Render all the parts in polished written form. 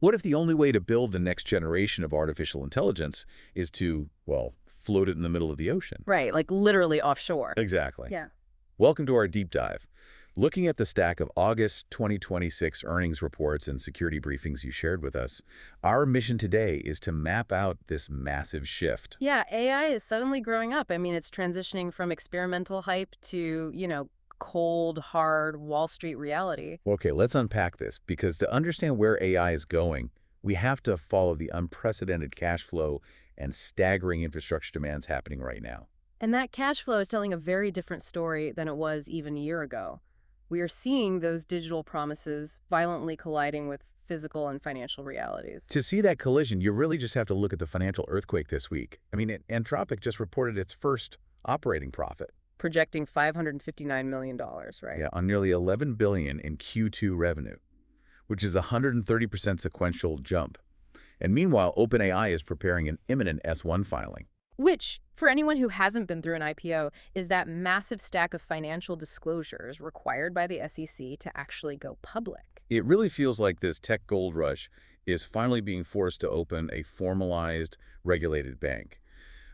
What if the only way to build the next generation of artificial intelligence is to, well, float it in the middle of the ocean? Right, like literally offshore. Exactly. Yeah. Welcome to our deep dive. Looking at the stack of August 2026 earnings reports and security briefings you shared with us, our mission today is to map out this massive shift. Yeah, AI is suddenly growing up. I mean, it's transitioning from experimental hype to, cold, hard Wall Street reality. Okay, let's unpack this, because to understand where AI is going, we have to follow the unprecedented cash flow and staggering infrastructure demands happening right now. And that cash flow is telling a very different story than it was even a year ago. We are seeing those digital promises violently colliding with physical and financial realities. To see that collision, you really just have to look at the financial earthquake this week. I mean, Anthropic just reported its first operating profit. Projecting $559 million, right? Yeah, on nearly $11 billion in Q2 revenue, which is a 130% sequential jump. And meanwhile, OpenAI is preparing an imminent S1 filing. Which, for anyone who hasn't been through an IPO, is that massive stack of financial disclosures required by the SEC to actually go public. It really feels like this tech gold rush is finally being forced to open a formalized, regulated bank.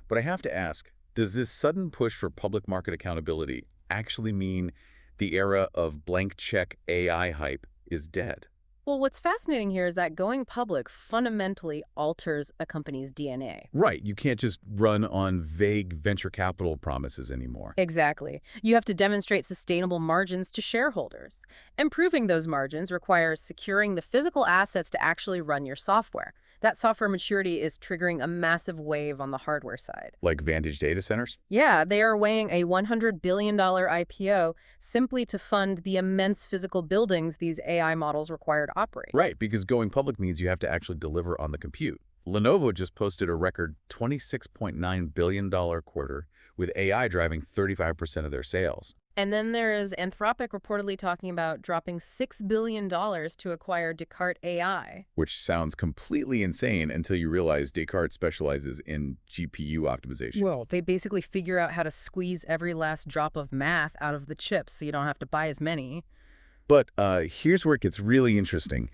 But I have to ask, does this sudden push for public market accountability actually mean the era of blank check AI hype is dead? Well, what's fascinating here is that going public fundamentally alters a company's DNA. Right, you can't just run on vague venture capital promises anymore. Exactly. You have to demonstrate sustainable margins to shareholders. And proving those margins requires securing the physical assets to actually run your software. That software maturity is triggering a massive wave on the hardware side. Like Vantage data centers? Yeah, they are weighing a $100 billion IPO simply to fund the immense physical buildings these AI models require to operate. Right, because going public means you have to actually deliver on the compute. Lenovo just posted a record $26.9 billion quarter, with AI driving 35% of their sales. And then there is Anthropic reportedly talking about dropping $6 billion to acquire Descartes AI. Which sounds completely insane until you realize Descartes specializes in GPU optimization. Well, they basically figure out how to squeeze every last drop of math out of the chips so you don't have to buy as many. But here's where it gets really interesting.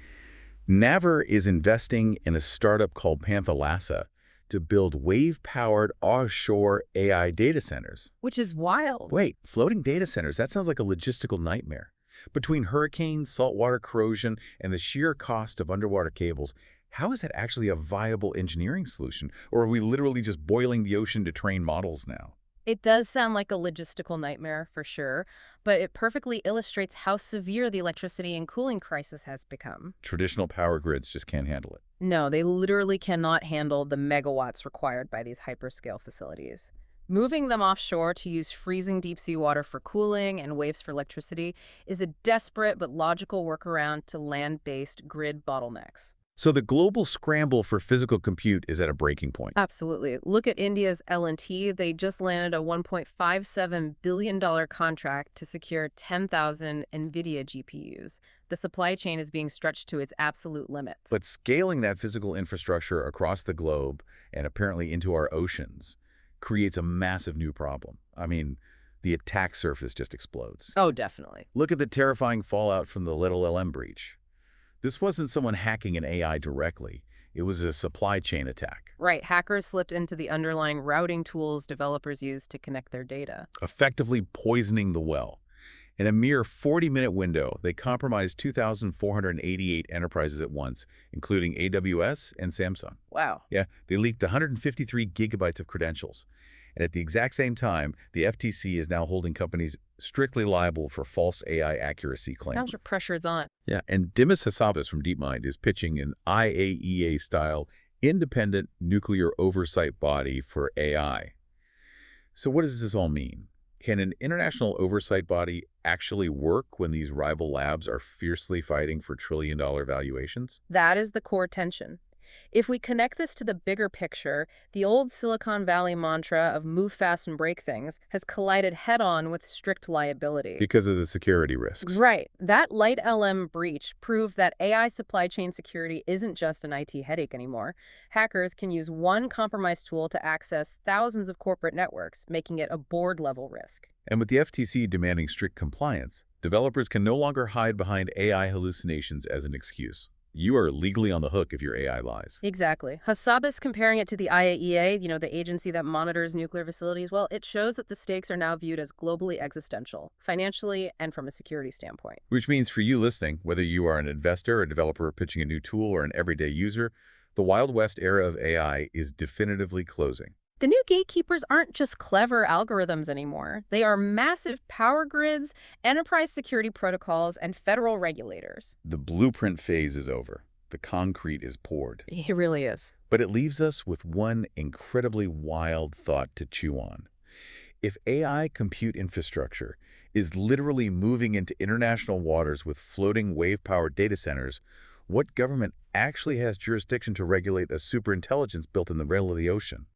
Naver is investing in a startup called Panthalassa to build wave-powered offshore AI data centers. Which is wild. Wait, floating data centers, that sounds like a logistical nightmare. Between hurricanes, saltwater corrosion, and the sheer cost of underwater cables, how is that actually a viable engineering solution? Or are we literally just boiling the ocean to train models now? It does sound like a logistical nightmare, for sure, but it perfectly illustrates how severe the electricity and cooling crisis has become. Traditional power grids just can't handle it. No, they literally cannot handle the megawatts required by these hyperscale facilities. Moving them offshore to use freezing deep-sea water for cooling and waves for electricity is a desperate but logical workaround to land-based grid bottlenecks. So the global scramble for physical compute is at a breaking point. Absolutely. Look at India's L&T. They just landed a $1.57 billion contract to secure 10,000 NVIDIA GPUs. The supply chain is being stretched to its absolute limits. But scaling that physical infrastructure across the globe and apparently into our oceans creates a massive new problem. I mean, the attack surface just explodes. Oh, definitely. Look at the terrifying fallout from the NotebookLM breach. This wasn't someone hacking an AI directly. It was a supply chain attack. Right. Hackers slipped into the underlying routing tools developers use to connect their data. Effectively poisoning the well. In a mere 40-minute window, they compromised 2,488 enterprises at once, including AWS and Samsung. Wow. Yeah, they leaked 153 gigabytes of credentials. And at the exact same time, the FTC is now holding companies strictly liable for false AI accuracy claims. Now the pressure is on. Yeah, and Dimas Hassabis from DeepMind is pitching an IAEA-style independent nuclear oversight body for AI. So what does this all mean? Can an international oversight body actually work when these rival labs are fiercely fighting for trillion-dollar valuations? That is the core tension. If we connect this to the bigger picture, the old Silicon Valley mantra of move fast and break things has collided head-on with strict liability. Because of the security risks. Right. That light LM breach proved that AI supply chain security isn't just an IT headache anymore. Hackers can use one compromised tool to access thousands of corporate networks, making it a board-level risk. And with the FTC demanding strict compliance, developers can no longer hide behind AI hallucinations as an excuse. You are legally on the hook if your AI lies. Exactly. Hassabis comparing it to the IAEA, the agency that monitors nuclear facilities, well, it shows that the stakes are now viewed as globally existential, financially and from a security standpoint. Which means for you listening, whether you are an investor, a developer pitching a new tool, or an everyday user, the Wild West era of AI is definitively closing. The new gatekeepers aren't just clever algorithms anymore. They are massive power grids, enterprise security protocols, and federal regulators. The blueprint phase is over. The concrete is poured. It really is. But it leaves us with one incredibly wild thought to chew on. If AI compute infrastructure is literally moving into international waters with floating wave-powered data centers, what government actually has jurisdiction to regulate a superintelligence built in the rail of the ocean?